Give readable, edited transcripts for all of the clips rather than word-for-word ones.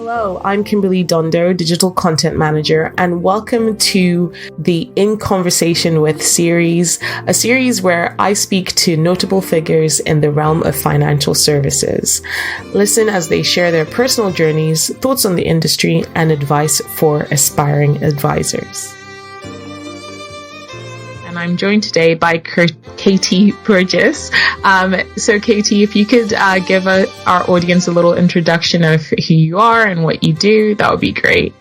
Hello, I'm Kimberley Dondo, Digital Content Manager, and welcome to the In Conversation With series, a series where I speak to notable figures in the realm of financial services. Listen as they share their personal journeys, thoughts on the industry, and advice for aspiring advisors. And I'm joined today by Katie Burgess. So Katie, if you could give our audience a little introduction of who you are and what you do, that would be great.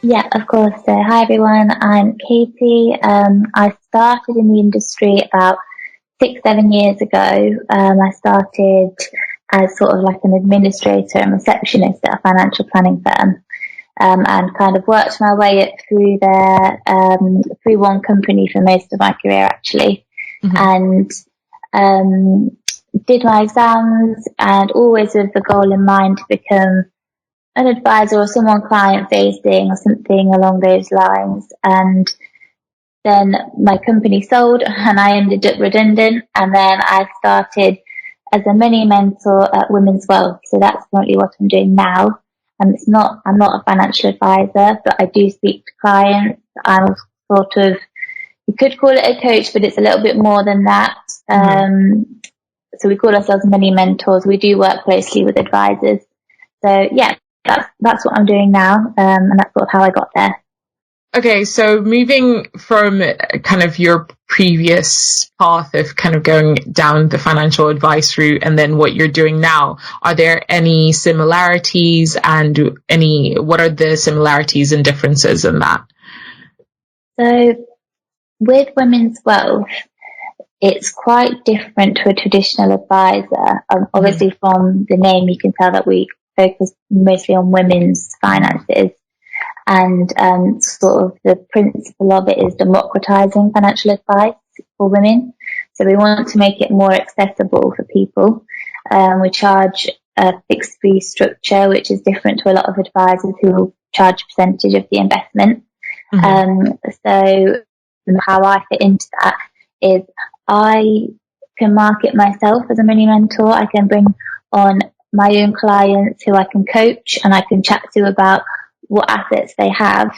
Yeah, of course. So hi everyone, I'm Katie. I started in the industry about 6-7 years ago. I started as sort of like an administrator and receptionist at a financial planning firm. And kind of worked my way up through there, through one company for most of my career actually. And did my exams, and always with the goal in mind to become an advisor or someone client facing or something along those lines. And then my company sold and I ended up redundant, and then I started as a mini mentor at Women's Wealth. So that's currently what I'm doing now. And I'm not a financial advisor, but I do speak to clients. I'm sort of, you could call it a coach, but it's a little bit more than that. So we call ourselves mini mentors. We do work closely with advisors. So yeah, that's what I'm doing now. And that's sort of how I got there. Okay, so moving from kind of your previous path of kind of going down the financial advice route and then what you're doing now, are there any similarities, and what are the similarities and differences in that? So with Women's Wealth, it's quite different to a traditional advisor. Obviously from the name you can tell that we focus mostly on women's finances. And sort of the principle of it is democratizing financial advice for women. So we want to make it more accessible for people. We charge a fixed fee structure, which is different to a lot of advisors who will charge a percentage of the investment. So how I fit into that is I can market myself as a mini mentor. I can bring on my own clients who I can coach and I can chat to about what assets they have.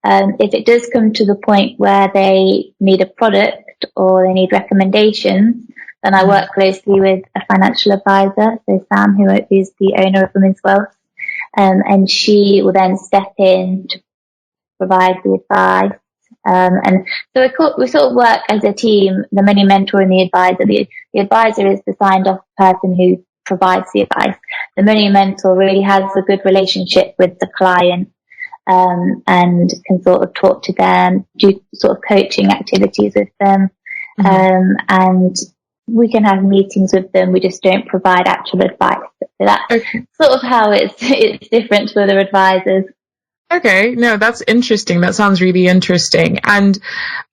If it does come to the point where they need a product or they need recommendations, then I work closely with a financial advisor, so Sam, who is the owner of Women's Wealth, and she will then step in to provide the advice. And so we sort of work as a team, the mini mentor and the advisor. The advisor is the signed off person who provides the advice. The mini mentor really has a good relationship with the client, and can sort of talk to them, do sort of coaching activities with them, and we can have meetings with them. We just don't provide actual advice. So that's sort of how it's different to other advisors. Okay, no, that's interesting. That sounds really interesting. And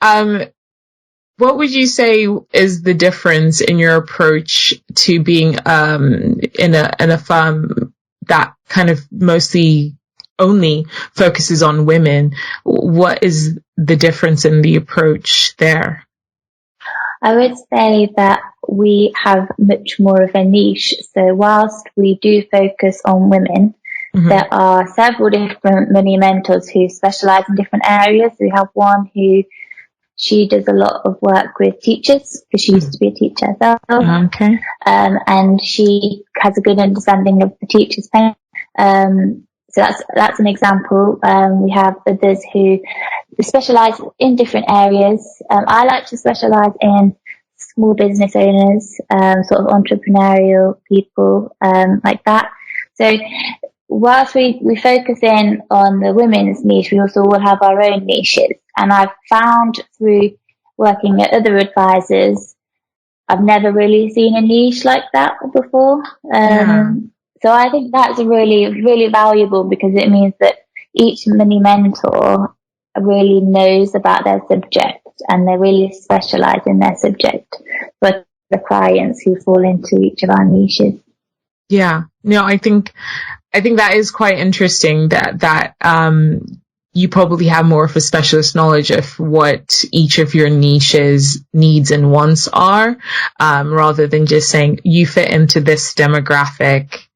what would you say is the difference in your approach to being in a firm that kind of mostly only focuses on women? What is the difference in the approach there? I would say that we have much more of a niche. So whilst we do focus on women, there are several different mini mentors who specialise in different areas. We have one who she does a lot of work with teachers, because she used to be a teacher herself. And she has a good understanding of the teacher's pain. So that's an example. We have others who specialise in different areas. I like to specialise in small business owners, sort of entrepreneurial people, like that. So whilst we focus in on the women's niche, we also will have our own niches. And I've found through working at other advisors, I've never really seen a niche like that before. So I think that's really, really valuable, because it means that each mini mentor really knows about their subject and they really specialise in their subject for the clients who fall into each of our niches. Yeah, no, I think that is quite interesting that you probably have more of a specialist knowledge of what each of your niches needs and wants are, rather than just saying you fit into this demographic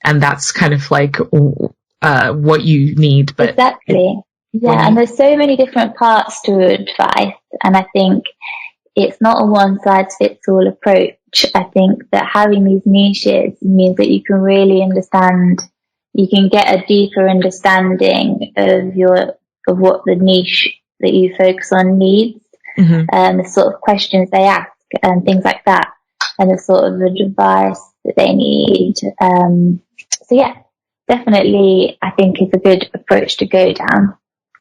and that's kind of like what you need. But exactly. Yeah, and there's so many different parts to advice, and I think it's not a one-size-fits-all approach. I think that having these niches means that you can really understand, you can get a deeper understanding of what the niche that you focus on needs, the sort of questions they ask and things like that, and the sort of advice that they need. So yeah, definitely I think it's a good approach to go down.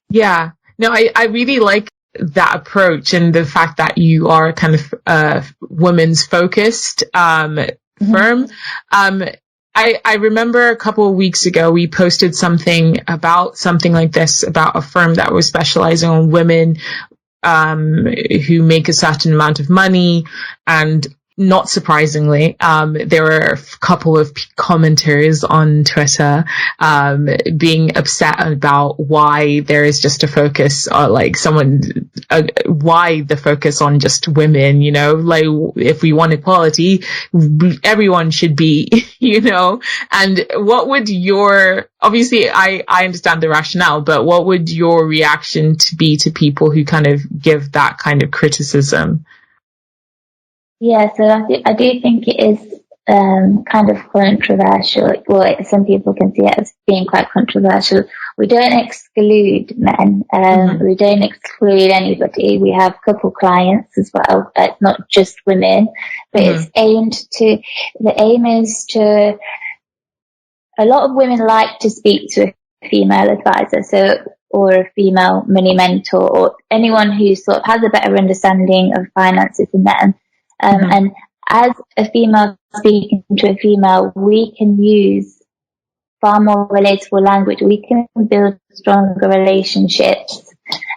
Yeah, no, I really like that approach, and the fact that you are kind of women's focused firm. I remember a couple of weeks ago we posted something about something like this, about a firm that was specializing on women who make a certain amount of money, and not surprisingly, there were a couple of commenters on Twitter being upset about why there is just a focus on why the focus on just women, you know, like if we want equality, everyone should be, you know. And what would obviously I understand the rationale, but what would your reaction be to people who kind of give that kind of criticism? Yeah, so I do think it is kind of controversial. Well, some people can see it as being quite controversial. We don't exclude men. We don't exclude anybody. We have a couple clients as well. It's not just women, but it's the aim is to, a lot of women like to speak to a female advisor, or a female money mentor, or anyone who sort of has a better understanding of finances than them. And as a female speaking to a female, we can use far more relatable language. We can build stronger relationships.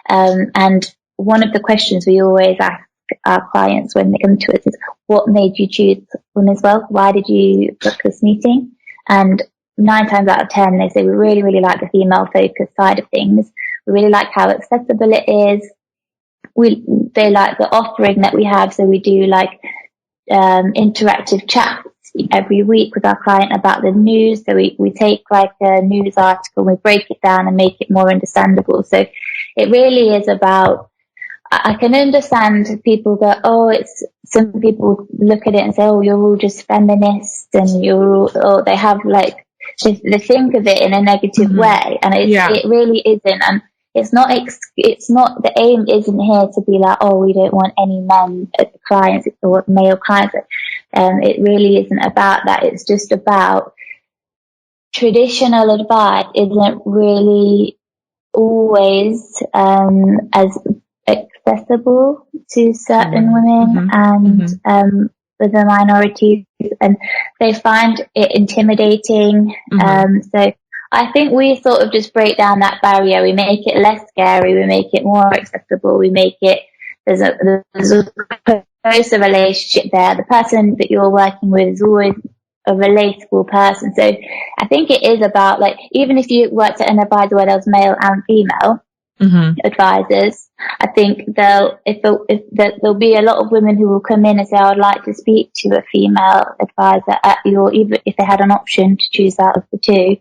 And one of the questions we always ask our clients when they come to us is, what made you choose Women's Wealth? Why did you book this meeting? And 9 times out of 10, they say, we really, really like the female focused side of things. We really like how accessible it is. They like the offering that we have, so we do like interactive chats every week with our client about the news. So we take like a news article and we break it down and make it more understandable. So it really is about, I can understand people go, some people look at it and say, oh, you're all just feminists, and they have like, they think of it in a negative way, and it really isn't. And it's not, the aim isn't here to be like, oh, we don't want any men as clients or male clients. It really isn't about that. It's just about traditional advice isn't really always as accessible to certain women and with the minorities, and they find it intimidating. So I think we sort of just break down that barrier. We make it less scary. We make it more accessible. We make it, there's a closer relationship there. The person that you're working with is always a relatable person. So I think it is about, like, even if you worked at an advisor where there was male and female advisors, I think there'll be a lot of women who will come in and say, I would like to speak to a female advisor even if they had an option to choose out of the two.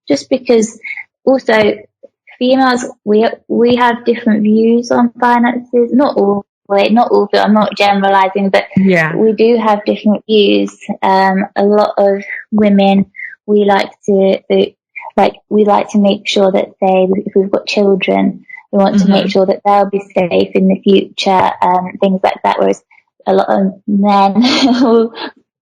Just because also females, we have different views on finances. Not all, I'm not generalizing, but we do have different views. A lot of women, we like to make sure that if we've got children, we want to make sure that they'll be safe in the future, things like that. Whereas a lot of men will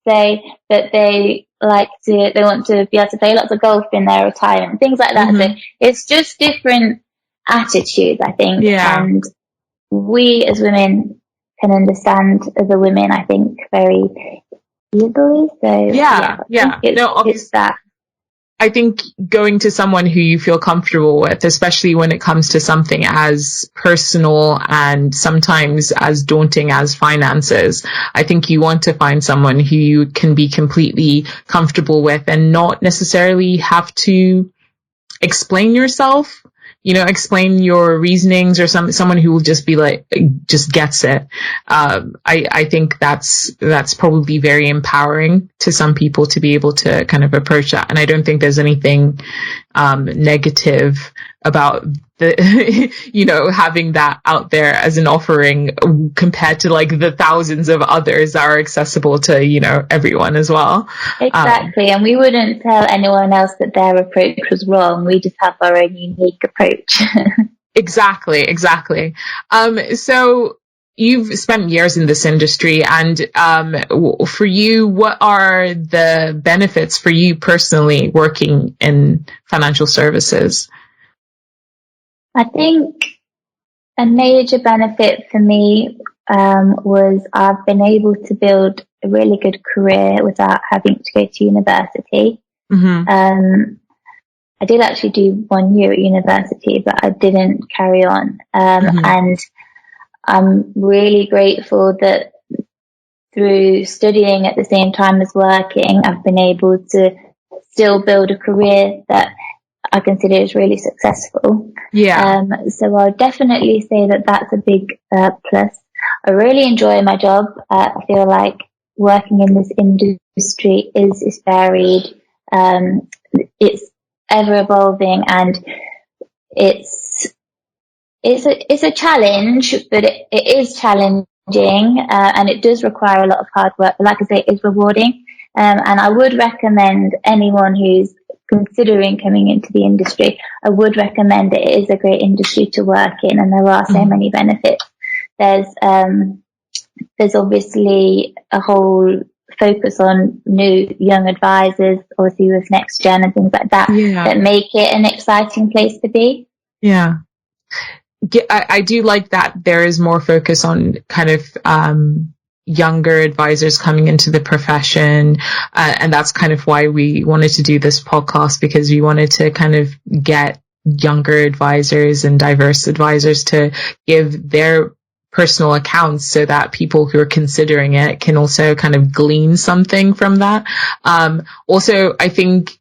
say that they want to be able to play lots of golf in their retirement, things like that. So it's just different attitudes, I think. And we as women can understand other women, I think, very easily. So it's that. I think going to someone who you feel comfortable with, especially when it comes to something as personal and sometimes as daunting as finances, I think you want to find someone who you can be completely comfortable with and not necessarily have to explain yourself. explain your reasonings, or someone who will just be like, just gets it. I think that's probably very empowering to some people to be able to kind of approach that. And I don't think there's anything negative about the having that out there as an offering compared to like the thousands of others that are accessible to everyone as well. Exactly. And we wouldn't tell anyone else that their approach was wrong. We just have our own unique approach. Exactly. So you've spent years in this industry, and for you, what are the benefits for you personally working in financial services? I think a major benefit for me was I've been able to build a really good career without having to go to university. Mm-hmm. I did actually do 1 year at university, but I didn't carry on. Mm-hmm. And I'm really grateful that through studying at the same time as working, I've been able to still build a career that I consider is really successful. Yeah. So I'll definitely say that that's a big plus. I really enjoy my job. I feel like working in this industry is varied. It's ever evolving, and it's a challenge, but it is challenging, and it does require a lot of hard work. But like I say, it's rewarding. And I would recommend anyone who's considering coming into the industry, I would recommend that it is a great industry to work in, and there are so many benefits. There's obviously a whole focus on new young advisors, obviously with next gen and things like that, that make it an exciting place to be. Yeah. I do like that there is more focus on kind of younger advisors coming into the profession, and that's kind of why we wanted to do this podcast, because we wanted to kind of get younger advisors and diverse advisors to give their personal accounts, so that people who are considering it can also kind of glean something from that. Also, I think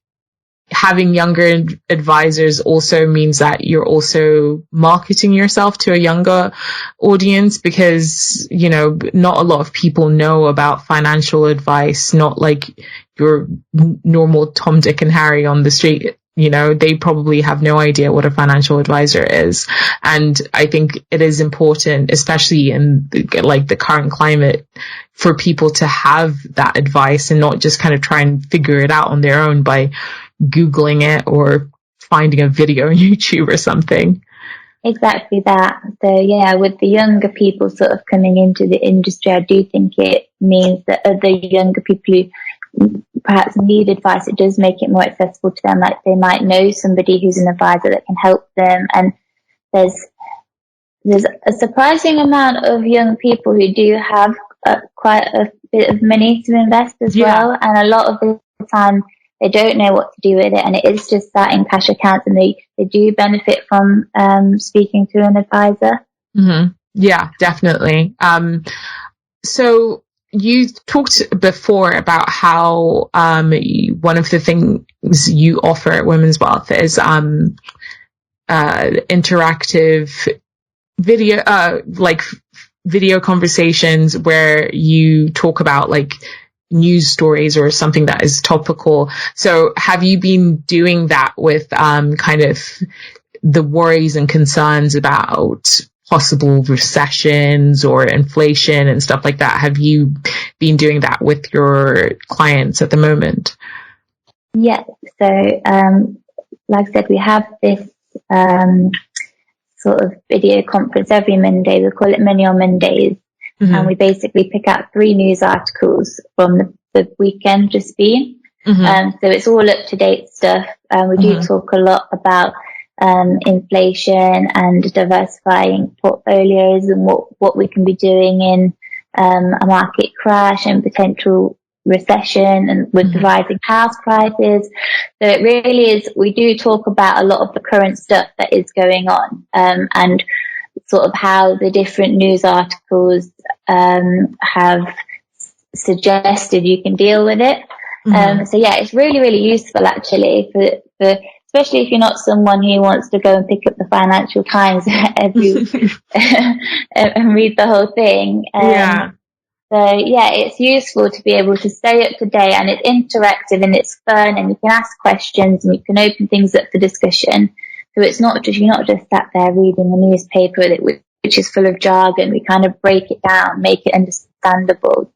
having younger advisors also means that you're also marketing yourself to a younger audience, because, not a lot of people know about financial advice, not like your normal Tom, Dick and Harry on the street. They probably have no idea what a financial advisor is. And I think it is important, especially in the current climate, for people to have that advice and not just kind of try and figure it out on their own by Googling it or finding a video on YouTube or something. Exactly that. So yeah, with the younger people sort of coming into the industry, I do think it means that other younger people who perhaps need advice, it does make it more accessible to them. Like they might know somebody who's an advisor that can help them, and there's a surprising amount of young people who do have quite a bit of money to invest as well, and a lot of the time they don't know what to do with it, and it is just sat in cash accounts, and they do benefit from speaking to an advisor. Mm-hmm. Yeah, definitely. So you talked before about how one of the things you offer at Women's Wealth is interactive video, video conversations where you talk about news stories or something that is topical. So have you been doing that with kind of the worries and concerns about possible recessions or inflation and stuff like that? Have you been doing that with your clients at the moment? Yes. So like I said, we have this sort of video conference every Monday. We call it Money on Mondays. Mm-hmm. And we basically pick out 3 news articles from the weekend just been. Mm-hmm. So it's all up-to-date stuff. We do talk a lot about inflation and diversifying portfolios and what we can be doing in a market crash and potential recession, and with the rising house prices. So it really is, we do talk about a lot of the current stuff that is going on, and sort of how the different news articles have suggested you can deal with it. So yeah, it's really, really useful actually for especially if you're not someone who wants to go and pick up the Financial Times every and read the whole thing. Yeah. So yeah, it's useful to be able to stay up to date, and it's interactive and it's fun, and you can ask questions and you can open things up for discussion. So it's not just, you're not just sat there reading a newspaper which is full of jargon. We kind of break it down, make it understandable.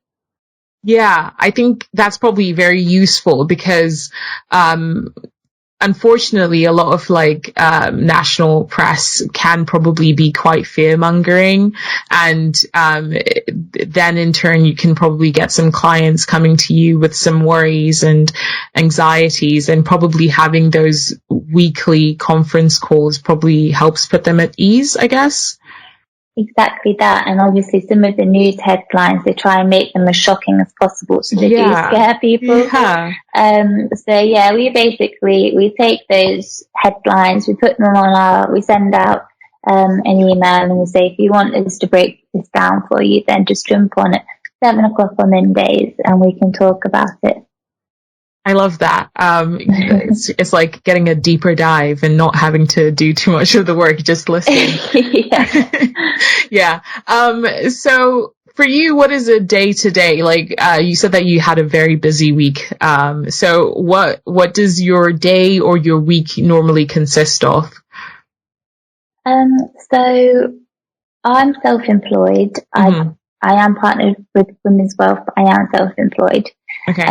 Yeah, I think that's probably very useful because, unfortunately, a lot of national press can probably be quite fear-mongering, and then in turn you can probably get some clients coming to you with some worries and anxieties, and probably having those weekly conference calls probably helps put them at ease, I guess. Exactly that. And obviously some of the news headlines, they try and make them as shocking as possible, so they do scare people. Yeah. So yeah, we take those headlines, we send out an email, and we say, if you want us to break this down for you, then just jump on at 7:00 on Mondays and we can talk about it. I love that. It's like getting a deeper dive and not having to do too much of the work, just listening. Yeah. So for you, what is a day to day? Like, you said that you had a very busy week. So what does your day or your week normally consist of? So I'm self-employed. Mm-hmm. I am partnered with Women's Wealth, but I am self-employed. Okay.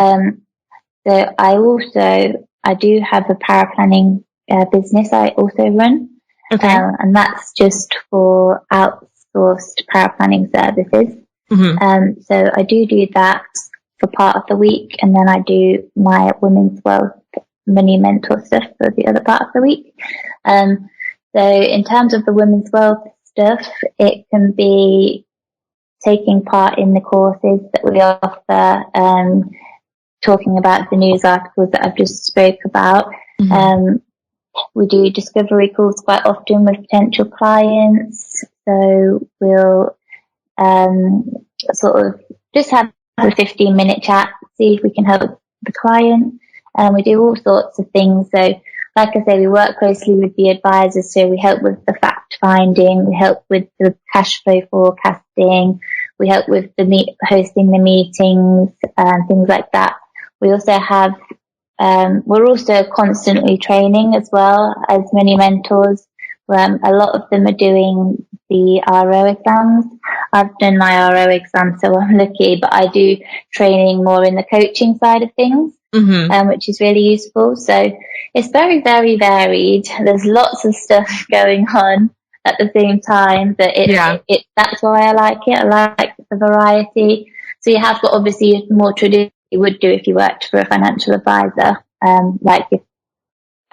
So I do have a paraplanning business I also run. Okay. And that's just for outsourced paraplanning services. Mm-hmm. So I do that for part of the week, and then I do my Women's Wealth money mentor stuff for the other part of the week. So in terms of the Women's Wealth stuff, it can be taking part in the courses that we offer, talking about the news articles that I've just spoke about. Mm-hmm. We do discovery calls quite often with potential clients. So we'll sort of just have a 15-minute chat, see if we can help the client. We do all sorts of things. So like I say, we work closely with the advisors. So we help with the fact finding, we help with the cash flow forecasting, we help with hosting the meetings and things like that. We also have, we're also constantly training as well as many mentors. A lot of them are doing the RO exams. I've done my RO exam, so I'm lucky, but I do training more in the coaching side of things, mm-hmm. Which is really useful. So it's very, very varied. There's lots of stuff going on at the same time, but that's why I like it. I like the variety. So you have got obviously more traditional you would do if you worked for a financial advisor, like your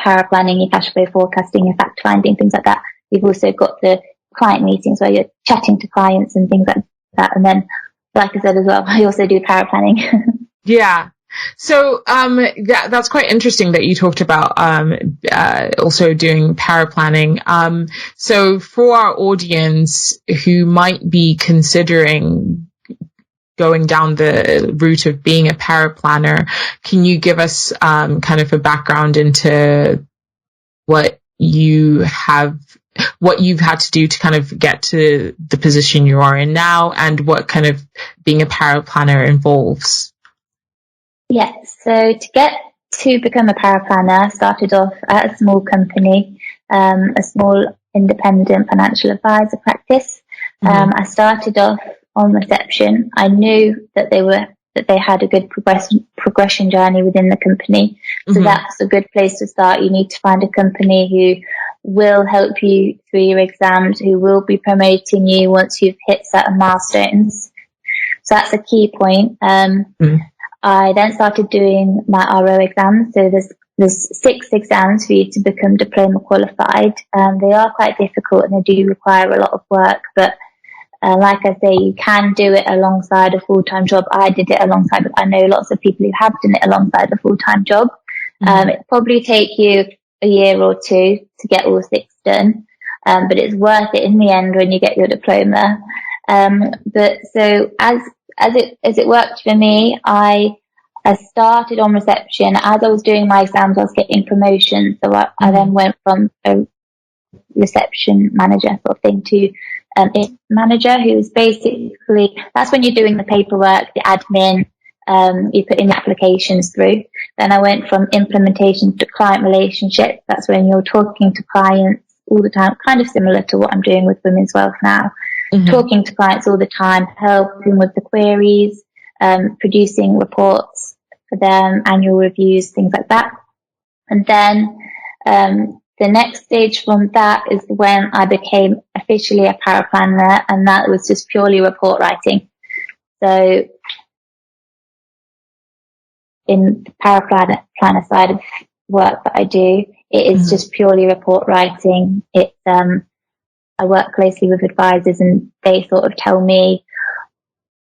paraplanning, your cash flow forecasting, your fact finding, things like that. You've also got the client meetings where you're chatting to clients and things like that. And then, like I said as well, I also do paraplanning. Yeah. So that's quite interesting that you talked about also doing paraplanning. So for our audience who might be considering going down the route of being a paraplanner, can you give us kind of a background into what you've had to do to kind of get to the position you are in now, and what kind of being a paraplanner involves? Yes, so to become a paraplanner, I started off at a small company, a small independent financial advisor practice. Mm-hmm. I started off on reception. I knew that they had a good progression journey within the company. So mm-hmm. That's a good place to start. You need to find a company who will help you through your exams, who will be promoting you once you've hit certain milestones. So that's a key point. Mm-hmm. I then started doing my RO exams. So there's 6 exams for you to become diploma qualified. They are quite difficult and they do require a lot of work, but like I say, you can do it alongside a full-time job. I did it alongside, I know lots of people who have done it alongside a full-time job. Mm-hmm. It probably take you a year or 2 to get all 6 done. But it's worth it in the end when you get your diploma. But so as it worked for me, I I started on reception. As I was doing my exams, I was getting promotion. So I then went from a reception manager sort of thing to manager, who's basically, that's when you're doing the paperwork, the admin, you're putting the applications through. Then I went from implementation to client relationship. That's when you're talking to clients all the time, kind of similar to what I'm doing with Women's Wealth now. Talking to clients all the time, helping with the queries, producing reports for them, annual reviews, things like that. And then the next stage from that is when I became officially a paraplanner, and that was just purely report writing. So in the paraplanner side of work that I do, it is just purely report writing. It's I work closely with advisors, and they sort of tell me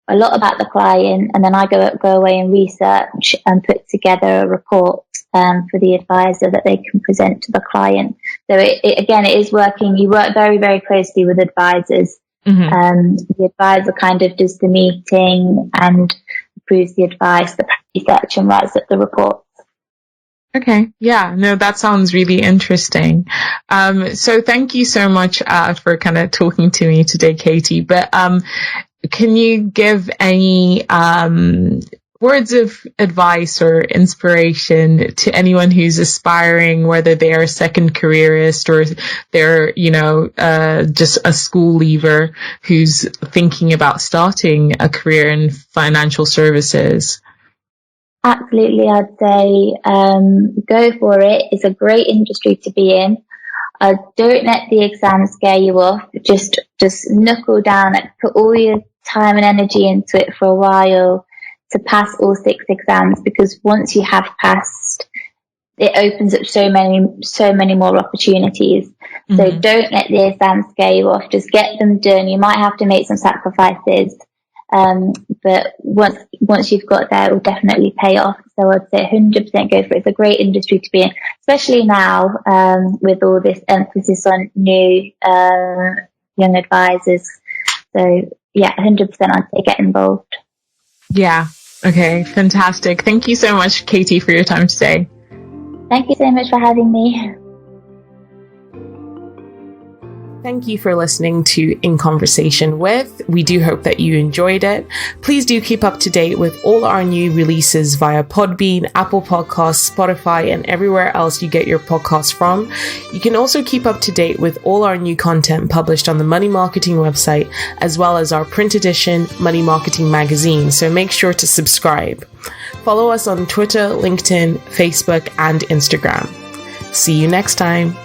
a lot about the client, and then I go away and research and put together a report for the advisor that they can present to the client. So it is working. You work very, very closely with advisors. The advisor kind of does the meeting and approves the advice, the research, and writes up the report. Okay. Yeah. No, that sounds really interesting. So thank you so much for kind of talking to me today, Katie. But can you give any words of advice or inspiration to anyone who's aspiring, whether they are a second careerist or they're, just a school leaver who's thinking about starting a career in financial services? Absolutely, I'd say go for it. It's a great industry to be in. Don't let the exams scare you off. Just knuckle down and put all your time and energy into it for a while to pass all 6 exams, because once you have passed, it opens up so many more opportunities. So don't let the exams scare you off. Just get them done. You might have to make some sacrifices. But once you've got there, it will definitely pay off. So I'd say 100% go for it. It's a great industry to be in, especially now, with all this emphasis on new, young advisors. So yeah, 100% I'd say get involved. Yeah. Okay. Fantastic. Thank you so much, Katie, for your time today. Thank you so much for having me. Thank you for listening to In Conversation With. We do hope that you enjoyed it. Please do keep up to date with all our new releases via Podbean, Apple Podcasts, Spotify, and everywhere else you get your podcasts from. You can also keep up to date with all our new content published on the Money Marketing website, as well as our print edition Money Marketing magazine. So make sure to subscribe. Follow us on Twitter, LinkedIn, Facebook, and Instagram. See you next time.